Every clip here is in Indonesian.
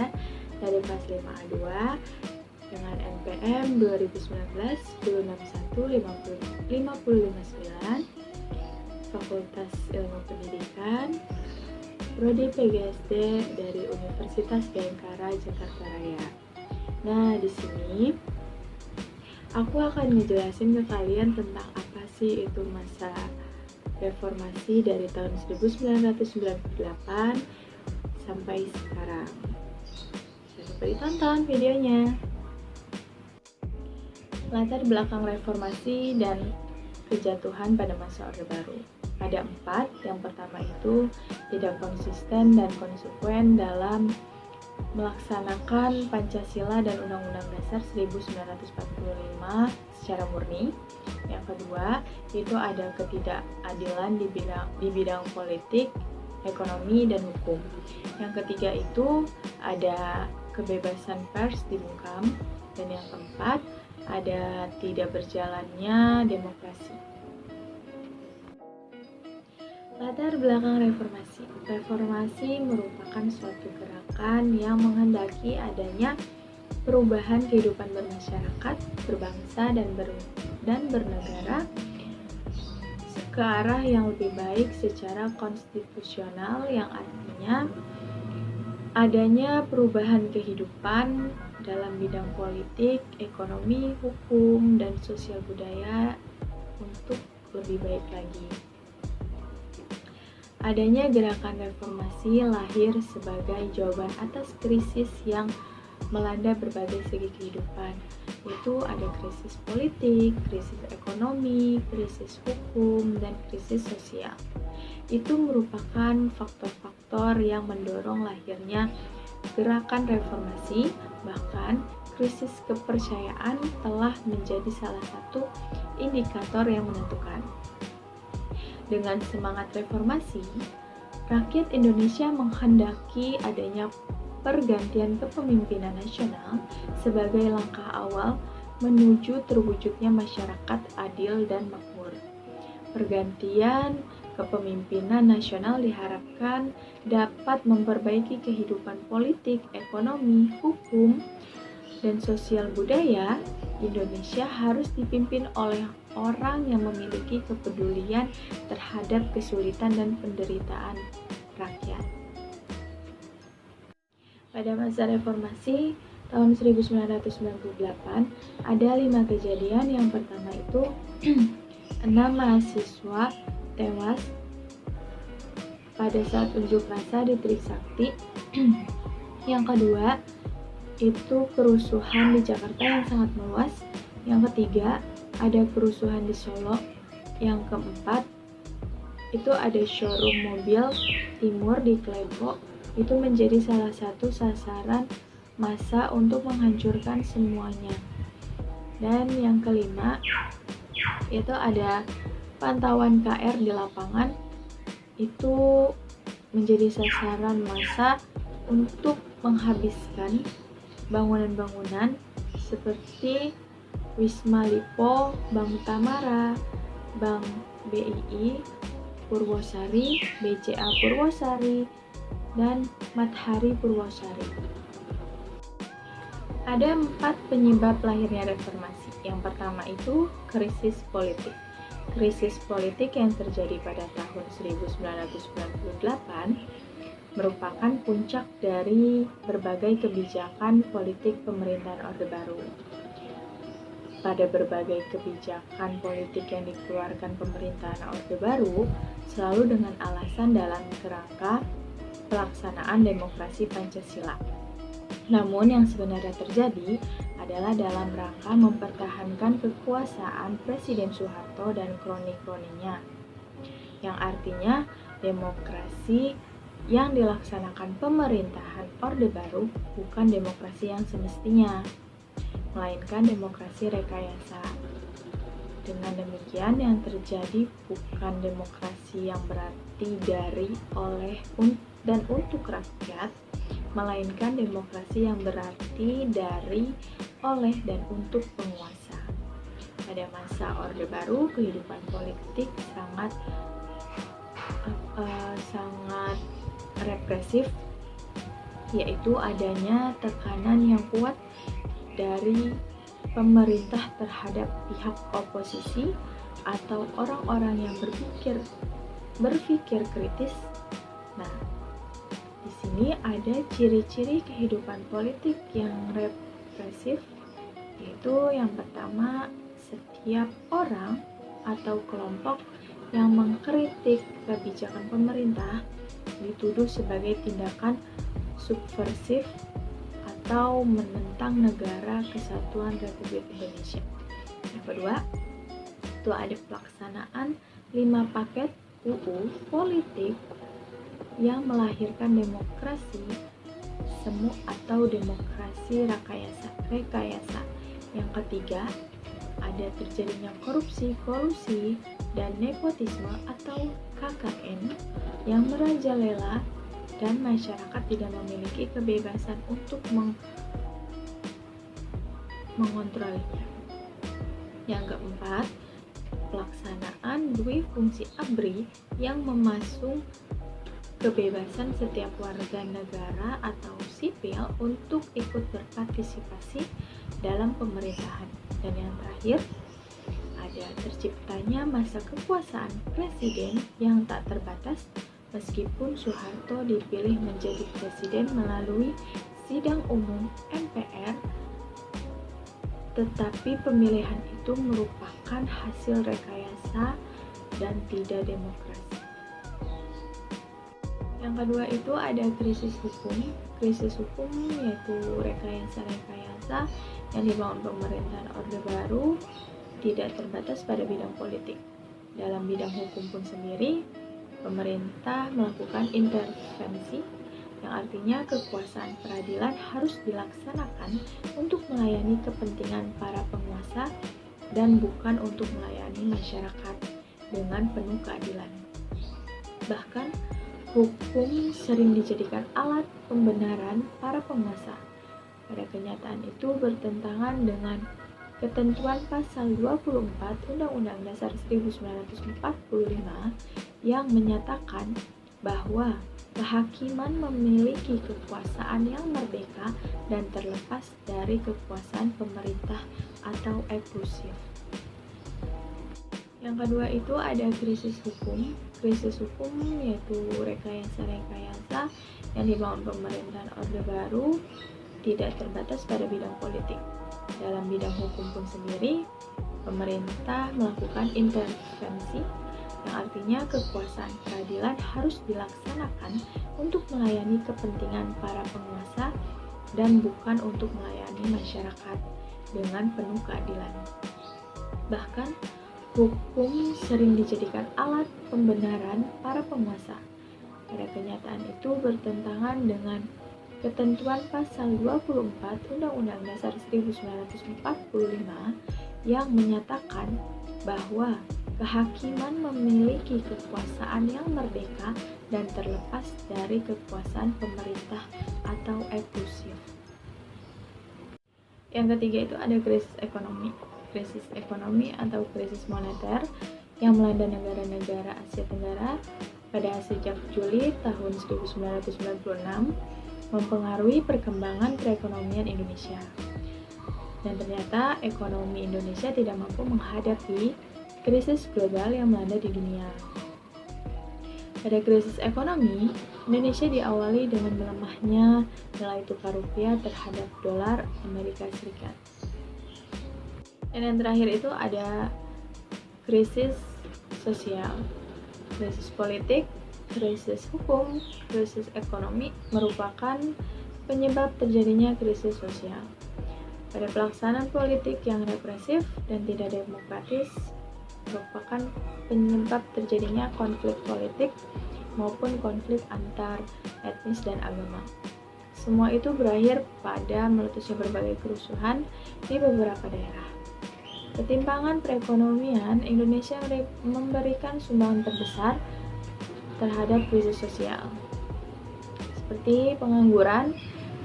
saya dari kelas 5A2 dengan NPM 2019-1061-559, Fakultas Ilmu Pendidikan, Prodi PGSD dari Universitas Bhayangkara Jakarta Raya. Nah, di sini aku akan ngejelasin ke kalian tentang apa sih itu masa reformasi dari tahun 1998 sampai sekarang. Jangan lupa ditonton videonya. Latar belakang reformasi dan kejatuhan pada masa Orde Baru. Ada 4. Yang pertama itu tidak konsisten dan konsekuen dalam melaksanakan Pancasila dan Undang-Undang Dasar 1945 secara murni. Yang kedua, itu ada ketidakadilan di bidang politik, ekonomi, dan hukum. Yang ketiga itu ada kebebasan pers dibungkam. Dan yang keempat, ada tidak berjalannya demokrasi. Latar belakang reformasi. Reformasi merupakan suatu gerakan yang menghendaki adanya perubahan kehidupan bermasyarakat, berbangsa, dan bernegara ke arah yang lebih baik secara konstitusional, yang artinya adanya perubahan kehidupan dalam bidang politik, ekonomi, hukum, dan sosial budaya untuk lebih baik lagi. Adanya gerakan reformasi lahir sebagai jawaban atas krisis yang melanda berbagai segi kehidupan, yaitu ada krisis politik, krisis ekonomi, krisis hukum, dan krisis sosial. Itu merupakan faktor-faktor yang mendorong lahirnya gerakan reformasi. Bahkan krisis kepercayaan telah menjadi salah satu indikator yang menentukan. Dengan semangat reformasi, rakyat Indonesia menghendaki adanya pergantian kepemimpinan nasional sebagai langkah awal menuju terwujudnya masyarakat adil dan makmur. Pergantian kepemimpinan nasional diharapkan dapat memperbaiki kehidupan politik, ekonomi, hukum, dan sosial budaya. Indonesia harus dipimpin oleh orang yang memiliki kepedulian terhadap kesulitan dan penderitaan rakyat. Pada masa reformasi tahun 1998 ada 5 kejadian. Yang pertama itu 6 mahasiswa tewas pada saat unjuk rasa di Trisakti. Yang kedua itu kerusuhan di Jakarta yang sangat meluas. Yang ketiga ada kerusuhan di Solo. Yang keempat itu ada showroom mobil timur di Klepo. Itu menjadi salah satu sasaran massa untuk menghancurkan semuanya. Dan yang kelima itu ada pantauan KR di lapangan. Itu menjadi sasaran massa untuk menghabiskan bangunan-bangunan seperti Wisma Lipo, Bank Tamara, Bank BII, Purwosari, BCA Purwosari, dan Mathari Purwosari. Ada 4 penyebab lahirnya reformasi. Yang pertama itu krisis politik. Krisis politik yang terjadi pada tahun 1998 merupakan puncak dari berbagai kebijakan politik pemerintahan Orde Baru. Pada berbagai kebijakan politik yang dikeluarkan pemerintahan Orde Baru selalu dengan alasan dalam kerangka pelaksanaan demokrasi Pancasila. Namun yang sebenarnya terjadi adalah dalam rangka mempertahankan kekuasaan Presiden Soeharto dan kroni-kroninya, yang artinya demokrasi yang dilaksanakan pemerintahan Orde Baru bukan demokrasi yang semestinya, melainkan demokrasi rekayasa. Dengan demikian, yang terjadi bukan demokrasi yang berarti dari, oleh, dan untuk rakyat, melainkan demokrasi yang berarti dari, oleh, dan untuk penguasa. Pada masa Orde Baru, kehidupan politik sangat represif, yaitu adanya tekanan yang kuat dari pemerintah terhadap pihak oposisi atau orang-orang yang berpikir kritis. Nah, di sini ada ciri-ciri kehidupan politik yang represif, yaitu yang pertama, setiap orang atau kelompok yang mengkritik kebijakan pemerintah dituduh sebagai tindakan subversif atau menentang negara kesatuan Republik Indonesia. Yang kedua, itu ada pelaksanaan 5 paket UU politik yang melahirkan demokrasi semu atau demokrasi rekayasa. Yang ketiga, ada terjadinya korupsi, kolusi, dan nepotisme atau KKN yang merajalela dan masyarakat tidak memiliki kebebasan untuk mengontrolnya. Yang keempat, pelaksanaan dui fungsi ABRI yang memasung kebebasan setiap warga negara atau sipil untuk ikut berpartisipasi dalam pemerintahan. Dan yang terakhir, ada terciptanya masa kekuasaan presiden yang tak terbatas meskipun Soeharto dipilih menjadi presiden melalui sidang umum MPR, tetapi pemilihan itu merupakan hasil rekayasa dan tidak demokrasi. Yang kedua itu ada krisis hukum. Krisis hukum yaitu rekayasa yang dibangun pemerintahan Orde Baru tidak terbatas pada bidang politik. Dalam bidang hukum pun sendiri, pemerintah melakukan intervensi yang artinya kekuasaan peradilan harus dilaksanakan untuk melayani kepentingan para penguasa dan bukan untuk melayani masyarakat dengan penuh keadilan. Bahkan, hukum sering dijadikan alat pembenaran para penguasa. Pada kenyataan itu bertentangan dengan ketentuan pasal 24 Undang-Undang Dasar 1945 yang menyatakan bahwa kehakiman memiliki kekuasaan yang merdeka dan terlepas dari kekuasaan pemerintah atau eksklusif. Yang kedua itu ada krisis hukum. Krisis hukum yaitu rekayasa yang dibangun pemerintahan Orde Baru tidak terbatas pada bidang politik. Dalam bidang hukum pun sendiri, pemerintah melakukan intervensi yang artinya kekuasaan peradilan harus dilaksanakan untuk melayani kepentingan para penguasa dan bukan untuk melayani masyarakat dengan penuh keadilan. Bahkan, hukum sering dijadikan alat pembenaran para penguasa. Pada kenyataan itu bertentangan dengan ketentuan pasal 24 Undang-Undang Dasar 1945 yang menyatakan bahwa kehakiman memiliki kekuasaan yang merdeka dan terlepas dari kekuasaan pemerintah atau eksklusif. Yang ketiga itu ada krisis ekonomi. Krisis ekonomi atau krisis moneter yang melanda negara-negara Asia Tenggara pada sejak Juli tahun 1996 mempengaruhi perkembangan perekonomian Indonesia. Dan ternyata ekonomi Indonesia tidak mampu menghadapi krisis global yang melanda di dunia. Pada krisis ekonomi, Indonesia diawali dengan melemahnya nilai tukar rupiah terhadap dolar Amerika Serikat. Dan yang terakhir itu ada krisis sosial, krisis politik, krisis hukum, krisis ekonomi merupakan penyebab terjadinya krisis sosial. Pada pelaksanaan politik yang represif dan tidak demokratis merupakan penyebab terjadinya konflik politik maupun konflik antar etnis dan agama. Semua itu berakhir pada meletusnya berbagai kerusuhan di beberapa daerah. Ketimpangan perekonomian Indonesia memberikan sumbangan terbesar terhadap krisis sosial, seperti pengangguran,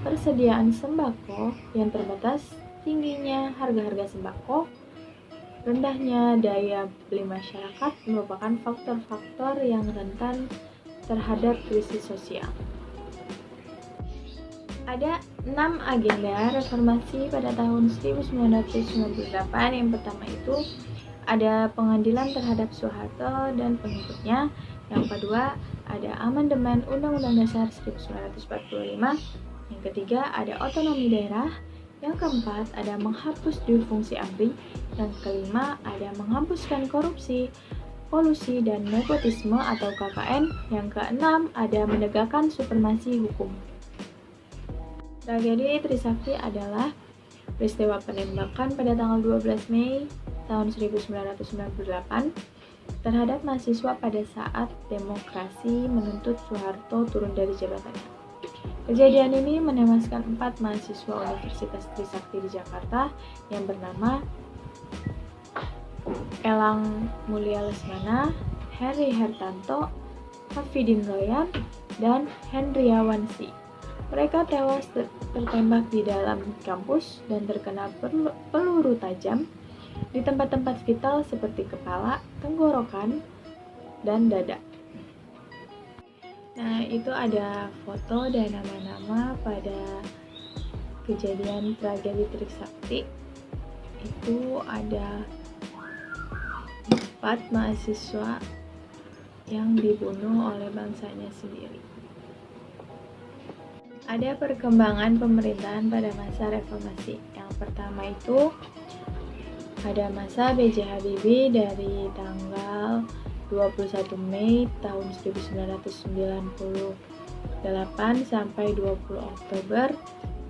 persediaan sembako yang terbatas, tingginya harga-harga sembako, rendahnya daya beli masyarakat merupakan faktor-faktor yang rentan terhadap krisis sosial. Ada 6 agenda reformasi pada tahun 1998. Yang pertama itu ada pengadilan terhadap Soeharto dan pengikutnya. Yang kedua ada amandemen Undang-Undang Dasar 1945. Yang ketiga ada otonomi daerah. Yang keempat ada menghapus dui fungsi ABRI. Yang kelima ada menghapuskan korupsi, kolusi, dan nepotisme atau KKN. Yang keenam ada menegakkan supremasi hukum. Tragedi Trisakti adalah peristiwa penembakan pada tanggal 12 Mei tahun 1998 terhadap mahasiswa pada saat demokrasi menuntut Soeharto turun dari jabatannya. Kejadian ini menewaskan 4 mahasiswa Universitas Trisakti di Jakarta yang bernama Elang Mulia Lesmana, Heri Hertanto, Hafidin Royan, dan Hendriawansi. Mereka tewas tertembak di dalam kampus dan terkena peluru tajam di tempat-tempat vital seperti kepala, tenggorokan, dan dada. Nah, itu ada foto dan nama-nama pada kejadian tragedi Trisakti. Itu ada 4 mahasiswa yang dibunuh oleh bangsanya sendiri. Ada perkembangan pemerintahan pada masa reformasi. Yang pertama itu ada masa B.J. Habibie dari tanggal 21 Mei tahun 1998 sampai 20 Oktober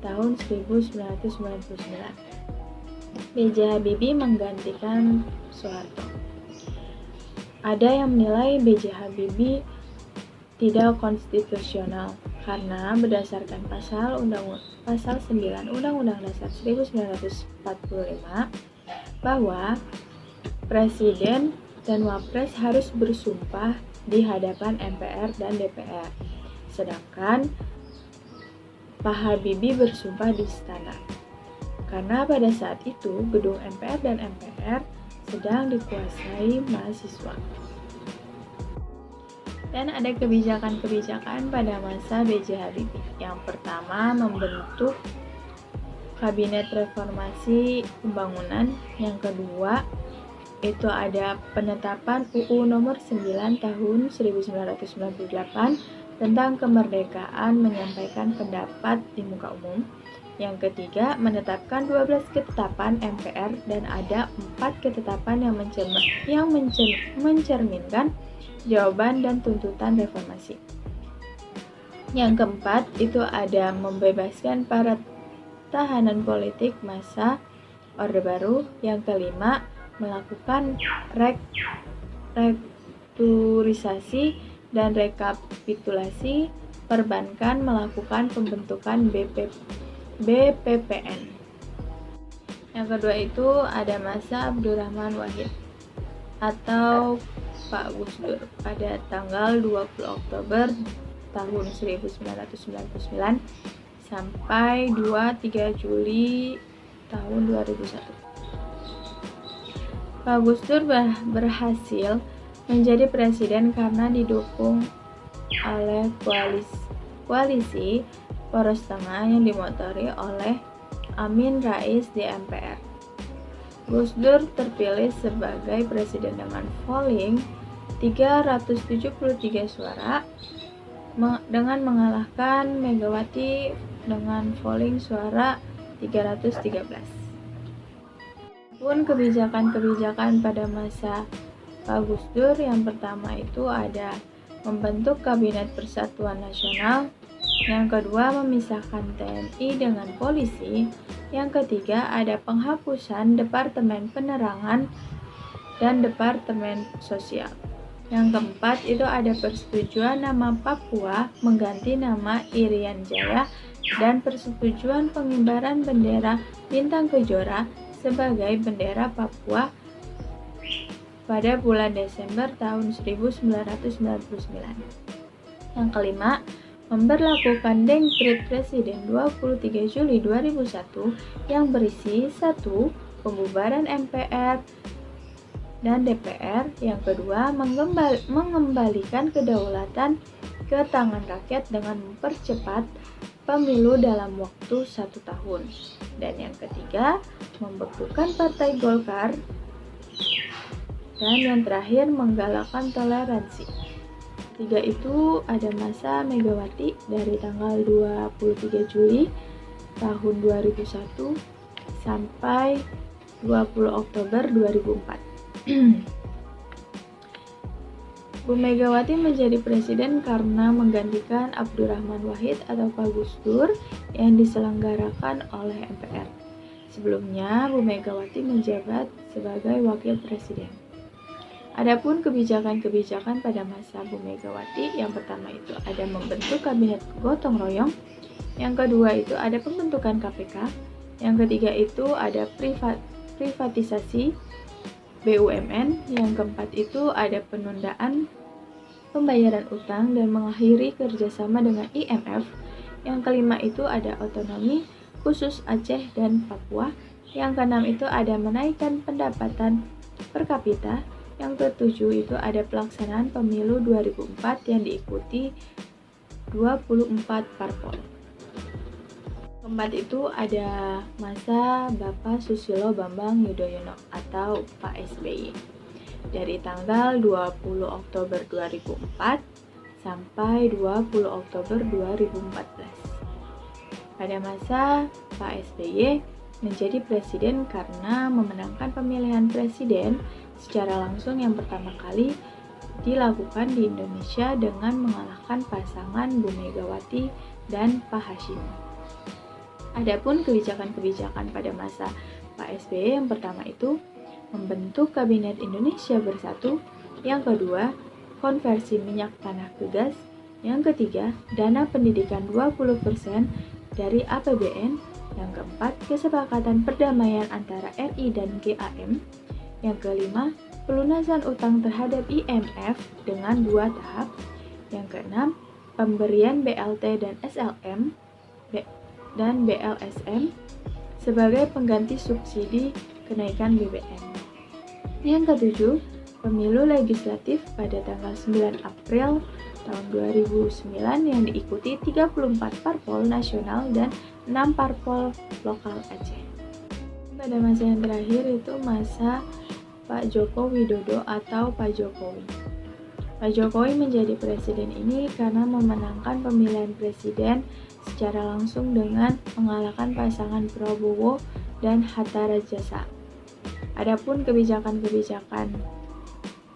tahun 1999. B.J. Habibie menggantikan Soeharto. Ada yang menilai B.J. Habibie tidak konstitusional karena berdasarkan pasal 9 Undang-Undang Dasar 1945 bahwa Presiden dan Wapres harus bersumpah di hadapan MPR dan DPR, sedangkan Pak Habibie bersumpah di istana. Karena pada saat itu gedung MPR dan MPR sedang dikuasai mahasiswa. Dan ada kebijakan-kebijakan pada masa B.J. Habibie. Yang pertama, membentuk Kabinet Reformasi Pembangunan. Yang kedua, itu ada penetapan UU Nomor 9 Tahun 1998 tentang kemerdekaan menyampaikan pendapat di muka umum. Yang ketiga, menetapkan 12 ketetapan MPR dan ada 4 ketetapan yang mencerminkan jawaban dan tuntutan reformasi. Yang keempat, itu ada membebaskan para tahanan politik masa Orde Baru. Yang kelima, melakukan restrukturisasi dan rekapitulasi perbankan, melakukan pembentukan BPPN. Yang kedua itu ada masa Abdurrahman Wahid atau Pak Gus Dur pada tanggal 20 Oktober tahun 1999 sampai 2-3 Juli tahun 2001. Pak Gus Dur berhasil menjadi presiden karena didukung oleh koalisi Poros Tengah yang dimotori oleh Amin Rais di MPR. Gus Dur terpilih sebagai presiden dengan polling 373 suara dengan mengalahkan Megawati dengan polling suara 313. Pun kebijakan-kebijakan pada masa Pak Gus Dur, yang pertama itu ada membentuk Kabinet Persatuan Nasional, yang kedua memisahkan TNI dengan polisi, yang ketiga ada penghapusan Departemen Penerangan dan Departemen Sosial. Yang keempat itu ada persetujuan nama Papua mengganti nama Irian Jaya dan persetujuan pengibaran bendera Bintang Kejora sebagai bendera Papua pada bulan Desember tahun 1999. Yang kelima, memberlakukan Dekret Presiden 23 Juli 2001 yang berisi 1. Pembubaran MPR dan DPR. Yang kedua, mengembalikan kedaulatan ke tangan rakyat dengan mempercepat pemilu dalam waktu 1 tahun. Dan yang ketiga, membekukan Partai Golkar. Dan yang terakhir, menggalakkan toleransi. Tiga itu ada masa Megawati dari tanggal 23 Juli tahun 2001 sampai 20 Oktober 2004. Bu Megawati menjadi presiden karena menggantikan Abdurrahman Wahid atau Pak Gus Dur yang diselenggarakan oleh MPR. Sebelumnya, Bu Megawati menjabat sebagai wakil presiden. Adapun kebijakan-kebijakan pada masa Bu Megawati, yang pertama itu ada membentuk kabinet gotong royong, yang kedua itu ada pembentukan KPK, yang ketiga itu ada privatisasi BUMN, yang keempat itu ada penundaan pembayaran utang dan mengakhiri kerjasama dengan IMF, yang kelima itu ada otonomi khusus Aceh dan Papua, yang keenam itu ada menaikkan pendapatan per kapita, yang ketujuh itu ada pelaksanaan pemilu 2004 yang diikuti 24 parpol. Keempat itu ada masa Bapak Susilo Bambang Yudhoyono atau Pak SBY dari tanggal 20 Oktober 2004 sampai 20 Oktober 2014. Pada masa Pak SBY menjadi presiden karena memenangkan pemilihan presiden secara langsung yang pertama kali dilakukan di Indonesia dengan mengalahkan pasangan Bu Megawati dan Pak Hashim. Adapun kebijakan-kebijakan pada masa Pak SBY yang pertama itu membentuk Kabinet Indonesia Bersatu, yang kedua konversi minyak tanah ke gas, yang ketiga dana pendidikan 20% dari APBN, yang keempat kesepakatan perdamaian antara RI dan GAM, yang kelima pelunasan utang terhadap IMF dengan 2 tahap, yang keenam pemberian BLT dan SLM dan BLSM sebagai pengganti subsidi kenaikan BBM. Yang ketujuh, pemilu legislatif pada tanggal 9 April tahun 2009 yang diikuti 34 parpol nasional dan 6 parpol lokal Aceh. Pada masa yang terakhir itu masa Pak Joko Widodo atau Pak Jokowi. Pak Jokowi menjadi presiden ini karena memenangkan pemilihan presiden secara langsung dengan mengalahkan pasangan Prabowo dan Hatta Rajasa. Adapun kebijakan-kebijakan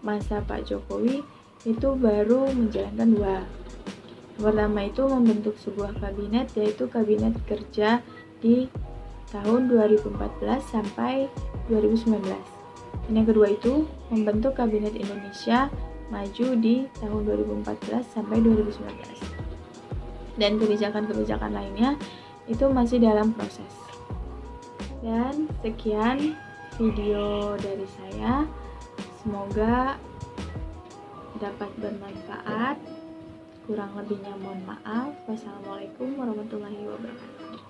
masa Pak Jokowi itu baru menjalankan 2. Yang pertama itu membentuk sebuah kabinet, yaitu kabinet kerja di tahun 2014 sampai 2019. Dan yang kedua itu membentuk kabinet Indonesia Maju di tahun 2014 sampai 2019. Dan kebijakan-kebijakan lainnya itu masih dalam proses. Dan sekian video dari saya, semoga dapat bermanfaat. Kurang lebihnya mohon maaf. Wassalamualaikum warahmatullahi wabarakatuh.